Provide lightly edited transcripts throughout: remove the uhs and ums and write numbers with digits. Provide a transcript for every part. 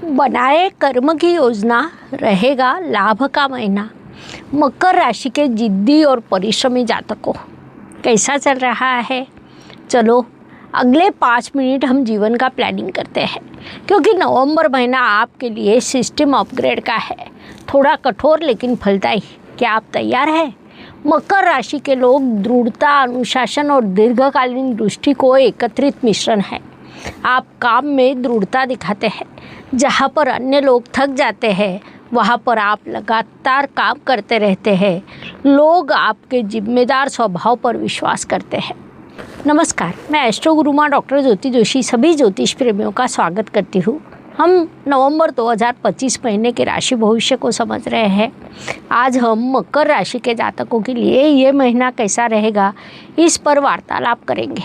बनाए कर्म की योजना, रहेगा लाभ का महीना। मकर राशि के जिद्दी और परिश्रमी जातकों, कैसा चल रहा है? चलो अगले 5 मिनट हम जीवन का प्लानिंग करते हैं, क्योंकि नवंबर महीना आपके लिए सिस्टम अपग्रेड का है। थोड़ा कठोर लेकिन फलदायी। क्या आप तैयार हैं? मकर राशि के लोग दृढ़ता, अनुशासन और दीर्घकालीन दृष्टि को एकत्रित मिश्रण है। आप काम में दृढ़ता दिखाते हैं। जहाँ पर अन्य लोग थक जाते हैं, वहाँ पर आप लगातार काम करते रहते हैं। लोग आपके जिम्मेदार स्वभाव पर विश्वास करते हैं। नमस्कार, मैं एस्ट्रो गुरु माँ डॉक्टर ज्योति जोशी सभी ज्योतिष प्रेमियों का स्वागत करती हूँ। हम नवंबर 2025 महीने के राशि भविष्य को समझ रहे हैं। आज हम मकर राशि के जातकों के लिए ये महीना कैसा रहेगा, इस पर वार्तालाप करेंगे।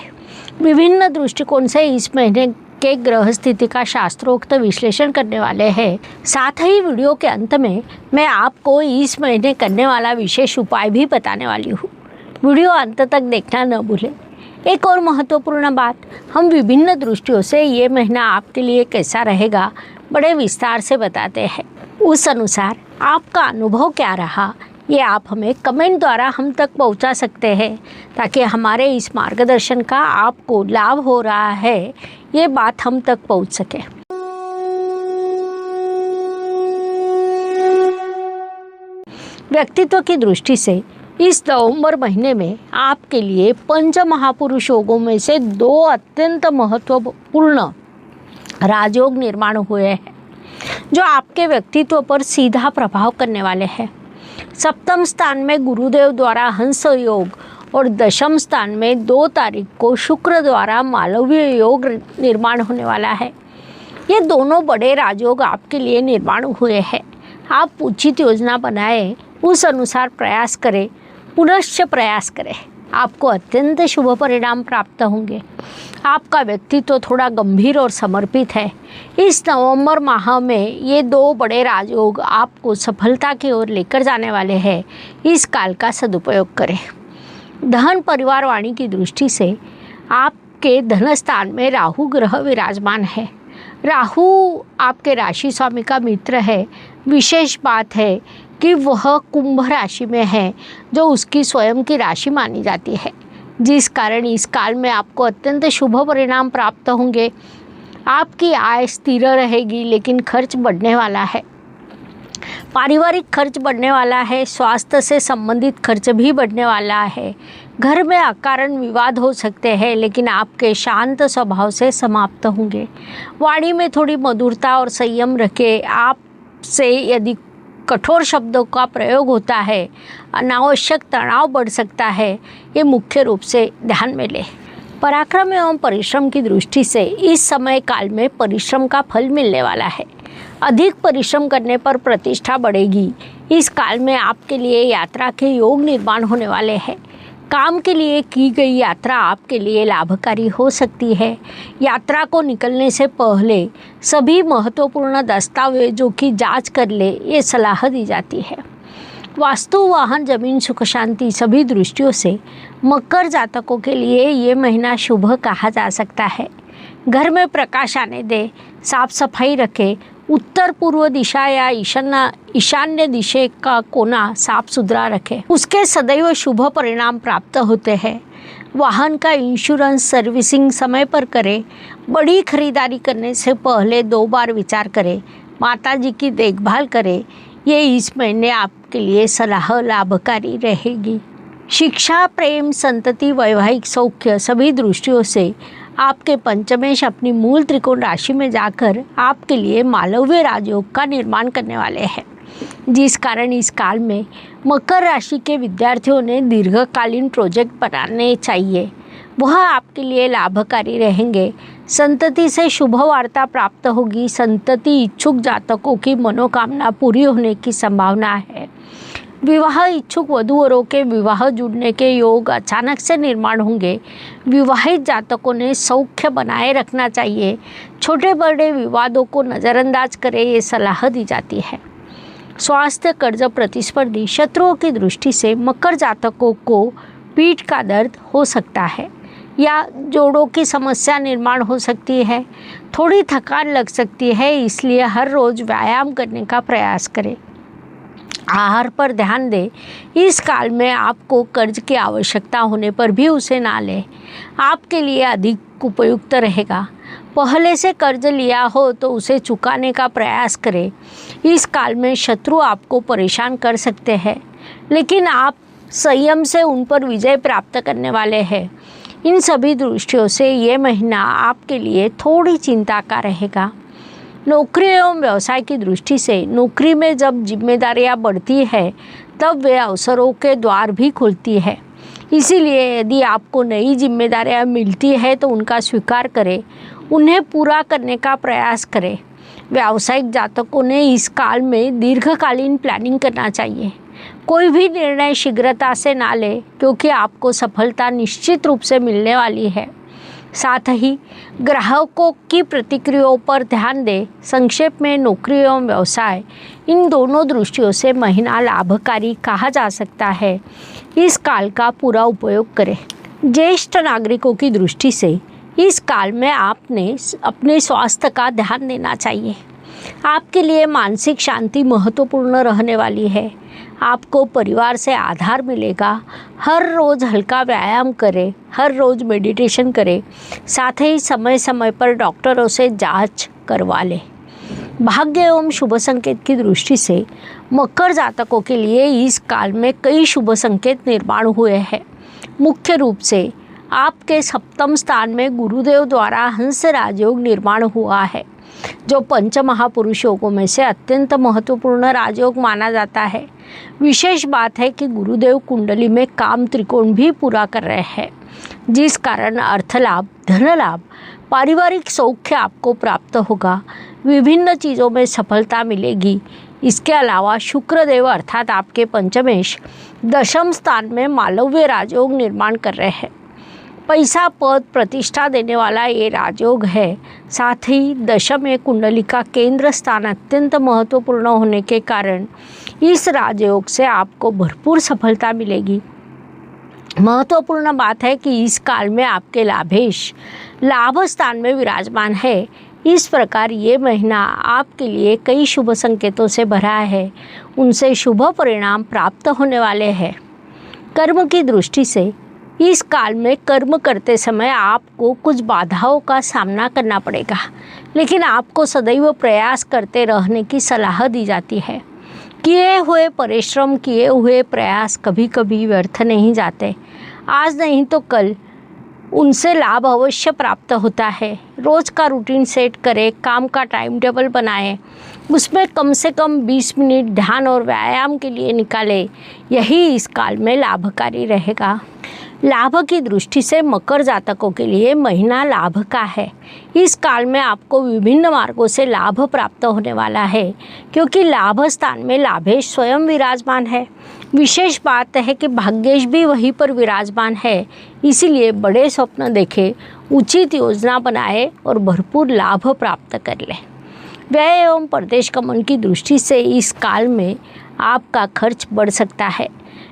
विभिन्न दृष्टिकोण से इस महीने के ग्रह स्थिति का शास्त्रोक्त विश्लेषण करने वाले हैं। साथ ही वीडियो के अंत में मैं आपको इस महीने करने वाला विशेष उपाय भी बताने वाली हूँ। वीडियो अंत तक देखना न भूलें। एक और महत्वपूर्ण बात, हम विभिन्न दृष्टियों से ये महीना आपके लिए कैसा रहेगा बड़े विस्तार से बताते हैं। उस अनुसार आपका अनुभव क्या रहा, ये आप हमें कमेंट द्वारा हम तक पहुंचा सकते हैं, ताकि हमारे इस मार्गदर्शन का आपको लाभ हो रहा है ये बात हम तक पहुंच सके। व्यक्तित्व की दृष्टि से इस नवंबर महीने में आपके लिए पंच महापुरुष योगों में से 2 अत्यंत महत्वपूर्ण राजयोग निर्माण हुए हैं, जो आपके व्यक्तित्व पर सीधा प्रभाव करने वाले हैं। सप्तम स्थान में गुरुदेव द्वारा हंस योग और दशम स्थान में 2 तारीख को शुक्र द्वारा मालवीय योग निर्माण होने वाला है। ये दोनों बड़े राजयोग आपके लिए निर्माण हुए हैं। आप उचित योजना बनाएं, उस अनुसार प्रयास करें, पुनश्च प्रयास करें, आपको अत्यंत शुभ परिणाम प्राप्त होंगे। आपका व्यक्तित्व थोड़ा गंभीर और समर्पित है। इस नवंबर माह में ये 2 बड़े राजयोग आपको सफलता की ओर लेकर जाने वाले हैं। इस काल का सदुपयोग करें। धन परिवार वाणी की दृष्टि से आपके धन स्थान में राहु ग्रह विराजमान है। राहु आपके राशि स्वामी का मित्र है। विशेष बात है कि वह कुंभ राशि में है, जो उसकी स्वयं की राशि मानी जाती है, जिस कारण इस काल में आपको अत्यंत शुभ परिणाम प्राप्त होंगे। आपकी आय स्थिर रहेगी, लेकिन खर्च बढ़ने वाला है। पारिवारिक खर्च बढ़ने वाला है। स्वास्थ्य से संबंधित खर्च भी बढ़ने वाला है। घर में अकारण विवाद हो सकते हैं, लेकिन आपके शांत स्वभाव से समाप्त होंगे। वाणी में थोड़ी मधुरता और संयम रखें। आपसे यदि कठोर शब्दों का प्रयोग होता है, अनावश्यक तनाव बढ़ सकता है, ये मुख्य रूप से ध्यान में लें। पराक्रम एवं परिश्रम की दृष्टि से इस समय काल में परिश्रम का फल मिलने वाला है। अधिक परिश्रम करने पर प्रतिष्ठा बढ़ेगी। इस काल में आपके लिए यात्रा के योग निर्माण होने वाले हैं। काम के लिए की गई यात्रा आपके लिए लाभकारी हो सकती है। यात्रा को निकलने से पहले सभी महत्वपूर्ण दस्तावेजों की जांच कर ले, ये सलाह दी जाती है। वास्तु, वाहन, जमीन, सुख शांति सभी दृष्टियों से मकर जातकों के लिए ये महीना शुभ कहा जा सकता है। घर में प्रकाश आने दें, साफ सफाई रखें। उत्तर पूर्व दिशा या ईशान्य दिशा का कोना साफ सुथरा रखें, उसके सदैव शुभ परिणाम प्राप्त होते हैं। वाहन का इंश्योरेंस सर्विसिंग समय पर करें। बड़ी खरीदारी करने से पहले 2 बार विचार करें। माता जी की देखभाल करें। ये इस महीने आपके लिए सलाह लाभकारी रहेगी। शिक्षा, प्रेम, संतति, वैवाहिक सौख्य सभी दृष्टियों से आपके पंचमेश अपनी मूल त्रिकोण राशि में जाकर आपके लिए मालव्य राजयोग का निर्माण करने वाले हैं, जिस कारण इस काल में मकर राशि के विद्यार्थियों ने दीर्घकालीन प्रोजेक्ट बनाने चाहिए। वह आपके लिए लाभकारी रहेंगे। संतति से शुभ वार्ता प्राप्त होगी। संतति इच्छुक जातकों की मनोकामना पूरी होने की संभावना है। विवाह इच्छुक वधूवरों के विवाह जुड़ने के योग अचानक से निर्माण होंगे। विवाहित जातकों ने सौख्य बनाए रखना चाहिए। छोटे बड़े विवादों को नज़रअंदाज करें, ये सलाह दी जाती है। स्वास्थ्य, कर्ज, प्रतिस्पर्धी शत्रुओं की दृष्टि से मकर जातकों को पीठ का दर्द हो सकता है। या जोड़ों की समस्या निर्माण हो सकती है। थोड़ी थकान लग सकती है, इसलिए हर रोज़ व्यायाम करने का प्रयास करें। आहार पर ध्यान दें। इस काल में आपको कर्ज की आवश्यकता होने पर भी उसे ना लें, आपके लिए अधिक उपयुक्त रहेगा। पहले से कर्ज लिया हो तो उसे चुकाने का प्रयास करें। इस काल में शत्रु आपको परेशान कर सकते हैं, लेकिन आप संयम से उन पर विजय प्राप्त करने वाले हैं। इन सभी दृष्टियों से ये महीना आपके लिए थोड़ी चिंता का रहेगा। नौकरी एवं व्यवसाय की दृष्टि से नौकरी में जब जिम्मेदारियां बढ़ती है तब वे अवसरों के द्वार भी खुलती है। इसीलिए यदि आपको नई जिम्मेदारियां मिलती है तो उनका स्वीकार करें, उन्हें पूरा करने का प्रयास करें। व्यावसायिक जातकों ने इस काल में दीर्घकालीन प्लानिंग करना चाहिए। कोई भी निर्णय शीघ्रता से ना लें, क्योंकि आपको सफलता निश्चित रूप से मिलने वाली है। साथ ही ग्राहकों की प्रतिक्रियाओं पर ध्यान दें। संक्षेप में नौकरी एवं व्यवसाय, इन दोनों दृष्टियों से महीना लाभकारी कहा जा सकता है। इस काल का पूरा उपयोग करें। ज्येष्ठ नागरिकों की दृष्टि से इस काल में आपने अपने स्वास्थ्य का ध्यान देना चाहिए। आपके लिए मानसिक शांति महत्वपूर्ण रहने वाली है। आपको परिवार से आधार मिलेगा। हर रोज़ हल्का व्यायाम करें, हर रोज़ मेडिटेशन करें। साथ ही समय समय पर डॉक्टरों से जांच करवा लें। भाग्य एवं शुभ संकेत की दृष्टि से मकर जातकों के लिए इस काल में कई शुभ संकेत निर्माण हुए हैं। मुख्य रूप से आपके सप्तम स्थान में गुरुदेव द्वारा हंस राजयोग निर्माण हुआ है, जो पंच महापुरुष योगों में से अत्यंत महत्वपूर्ण राजयोग माना जाता है। विशेष बात है कि गुरुदेव कुंडली में काम त्रिकोण भी पूरा कर रहे हैं, जिस कारण अर्थ लाभ, धन लाभ, पारिवारिक सौख्य आपको प्राप्त होगा। विभिन्न चीज़ों में सफलता मिलेगी। इसके अलावा शुक्रदेव अर्थात आपके पंचमेश दशम स्थान में मालव्य राजयोग निर्माण कर रहे हैं। पैसा, पद, प्रतिष्ठा देने वाला ये राजयोग है। साथ ही दशम में कुंडली का केंद्र स्थान अत्यंत महत्वपूर्ण होने के कारण इस राजयोग से आपको भरपूर सफलता मिलेगी। महत्वपूर्ण बात है कि इस काल में आपके लाभेश लाभ स्थान में विराजमान है। इस प्रकार ये महीना आपके लिए कई शुभ संकेतों से भरा है। उनसे शुभ परिणाम प्राप्त होने वाले हैं। कर्म की दृष्टि से इस काल में कर्म करते समय आपको कुछ बाधाओं का सामना करना पड़ेगा, लेकिन आपको सदैव प्रयास करते रहने की सलाह दी जाती है। किए हुए परिश्रम, किए हुए प्रयास कभी कभी व्यर्थ नहीं जाते। आज नहीं तो कल उनसे लाभ अवश्य प्राप्त होता है। रोज़ का रूटीन सेट करें, काम का टाइम टेबल बनाएं, उसमें कम से कम 20 मिनट ध्यान और व्यायाम के लिए निकालें। यही इस काल में लाभकारी रहेगा। लाभ की दृष्टि से मकर जातकों के लिए महीना लाभ का है। इस काल में आपको विभिन्न मार्गों से लाभ प्राप्त होने वाला है, क्योंकि लाभ स्थान में लाभेश स्वयं विराजमान है। विशेष बात है कि भाग्येश भी वहीं पर विराजमान है। इसीलिए बड़े स्वप्न देखें, उचित योजना बनाएं और भरपूर लाभ प्राप्त कर लें। व्यय एवं प्रदेश गमन की दृष्टि से इस काल में आपका खर्च बढ़ सकता है,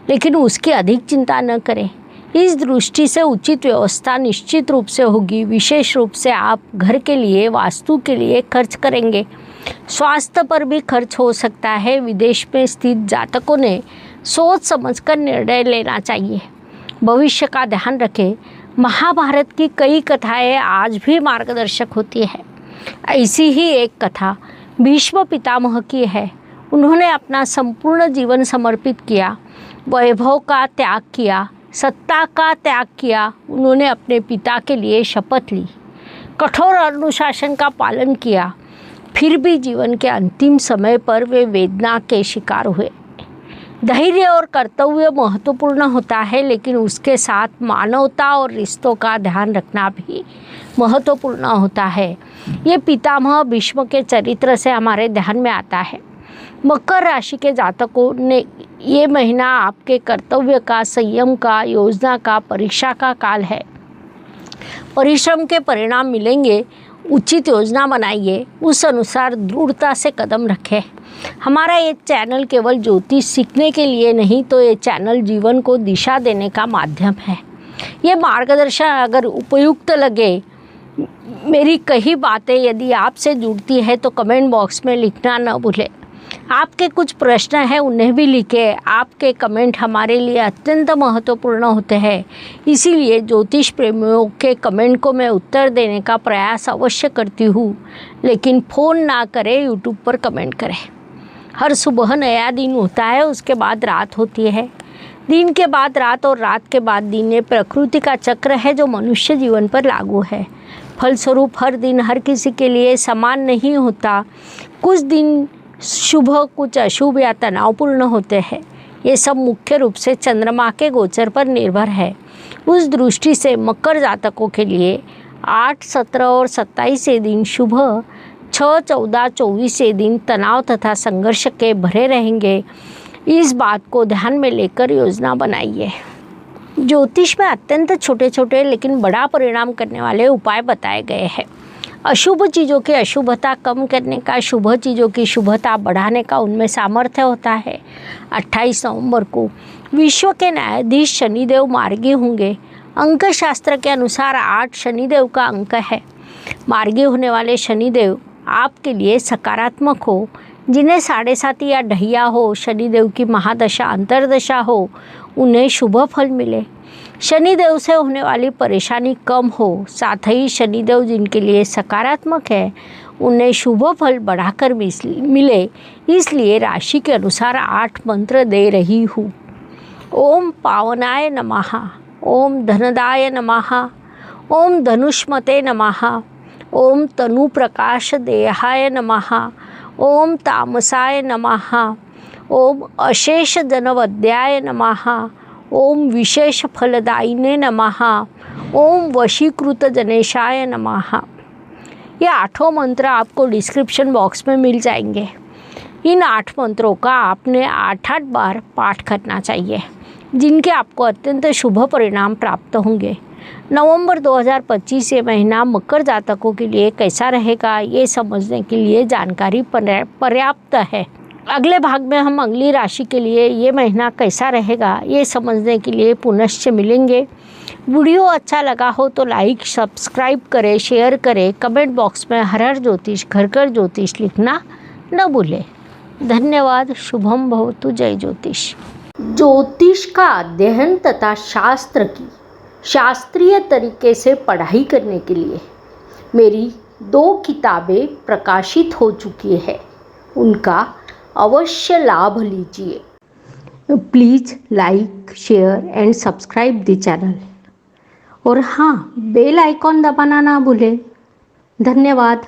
लेकिन उसकी अधिक चिंता न करें। इस दृष्टि से उचित व्यवस्था निश्चित रूप से होगी। विशेष रूप से आप घर के लिए, वास्तु के लिए खर्च करेंगे। स्वास्थ्य पर भी खर्च हो सकता है। विदेश में स्थित जातकों ने सोच समझकर निर्णय लेना चाहिए। भविष्य का ध्यान रखें। महाभारत की कई कथाएं आज भी मार्गदर्शक होती है। ऐसी ही एक कथा भीष्म पितामह की है। उन्होंने अपना संपूर्ण जीवन समर्पित किया, वैभव का त्याग किया, सत्ता का त्याग किया। उन्होंने अपने पिता के लिए शपथ ली, कठोर अनुशासन का पालन किया। फिर भी जीवन के अंतिम समय पर वे वेदना के शिकार हुए। धैर्य और कर्तव्य महत्वपूर्ण होता है, लेकिन उसके साथ मानवता और रिश्तों का ध्यान रखना भी महत्वपूर्ण होता है। ये पितामह भीष्म के चरित्र से हमारे ध्यान में आता है। मकर राशि के जातकों ने ये महीना आपके कर्तव्य का, संयम का, योजना का, परीक्षा का काल है। परिश्रम के परिणाम मिलेंगे। उचित योजना बनाइए, उस अनुसार दृढ़ता से कदम रखें। हमारा ये चैनल केवल ज्योतिष सीखने के लिए नहीं, तो ये चैनल जीवन को दिशा देने का माध्यम है। ये मार्गदर्शन अगर उपयुक्त लगे, मेरी कही बातें यदि आपसे जुड़ती है तो कमेंट बॉक्स में लिखना न भूलें। आपके कुछ प्रश्न हैं उन्हें भी लिखें। आपके कमेंट हमारे लिए अत्यंत महत्वपूर्ण होते हैं, इसीलिए ज्योतिष प्रेमियों के कमेंट को मैं उत्तर देने का प्रयास अवश्य करती हूँ, लेकिन फ़ोन ना करें, यूट्यूब पर कमेंट करें। हर सुबह नया दिन होता है, उसके बाद रात होती है, दिन के बाद रात और रात के बाद दिन। ये प्रकृति का चक्र है जो मनुष्य जीवन पर लागू है। फलस्वरूप हर दिन हर किसी के लिए समान नहीं होता। कुछ दिन शुभ, कुछ अशुभ या तनावपूर्ण होते हैं। ये सब मुख्य रूप से चंद्रमा के गोचर पर निर्भर है। उस दृष्टि से मकर जातकों के लिए 8, 17 और 27 ये दिन शुभ, 6, 14, 24 ये दिन तनाव तथा संघर्ष के भरे रहेंगे। इस बात को ध्यान में लेकर योजना बनाइए। ज्योतिष में अत्यंत छोटे छोटे लेकिन बड़ा परिणाम करने वाले उपाय बताए गए हैं। अशुभ चीज़ों की अशुभता कम करने का, शुभ चीज़ों की शुभता बढ़ाने का उनमें सामर्थ्य होता है। 28 नवंबर को विश्व के न्यायाधीश शनिदेव मार्गी होंगे। अंक शास्त्र के अनुसार 8 शनिदेव का अंक है। मार्गी होने वाले शनिदेव आपके लिए सकारात्मक हो। जिन्हें 7.5 या ढैया हो, शनिदेव की महादशा अंतर्दशा हो, उन्हें शुभ फल मिले। शनिदेव से होने वाली परेशानी कम हो। साथ ही शनिदेव जिनके लिए सकारात्मक है, उन्हें शुभ फल बढ़ाकर मिले। इसलिए राशि के अनुसार 8 मंत्र दे रही हूँ। ओम पावनाय नमः, ओम धनदाय नमः, ओम धनुष्मते नमः, ओम तनु प्रकाश देहाय नमः, ओम तामसाय नमः, ओम अशेष जनवद्याय नमः, ओम विशेष फलदायिने नमः, ओम वशीकृत जनेशाय नमः। ये 8 मंत्र आपको डिस्क्रिप्शन बॉक्स में मिल जाएंगे। इन 8 मंत्रों का आपने 8-8 बार पाठ करना चाहिए, जिनके आपको अत्यंत शुभ परिणाम प्राप्त होंगे। नवंबर 2025 ये महीना मकर जातकों के लिए कैसा रहेगा, ये समझने के लिए जानकारी पर्याप्त है। अगले भाग में हम अगली राशि के लिए ये महीना कैसा रहेगा, ये समझने के लिए पुनश्च मिलेंगे। वीडियो अच्छा लगा हो तो लाइक, सब्सक्राइब करें, शेयर करें। कमेंट बॉक्स में हर हर ज्योतिष, घर घर ज्योतिष लिखना न भूलें। धन्यवाद। शुभम भवतु। जय ज्योतिष। ज्योतिष का अध्ययन तथा शास्त्र की शास्त्रीय तरीके से पढ़ाई करने के लिए मेरी 2 किताबें प्रकाशित हो चुकी है, उनका अवश्य लाभ लीजिए। Please like, share and subscribe the channel. और हाँ, बेल आइकॉन दबाना ना भूलें। धन्यवाद।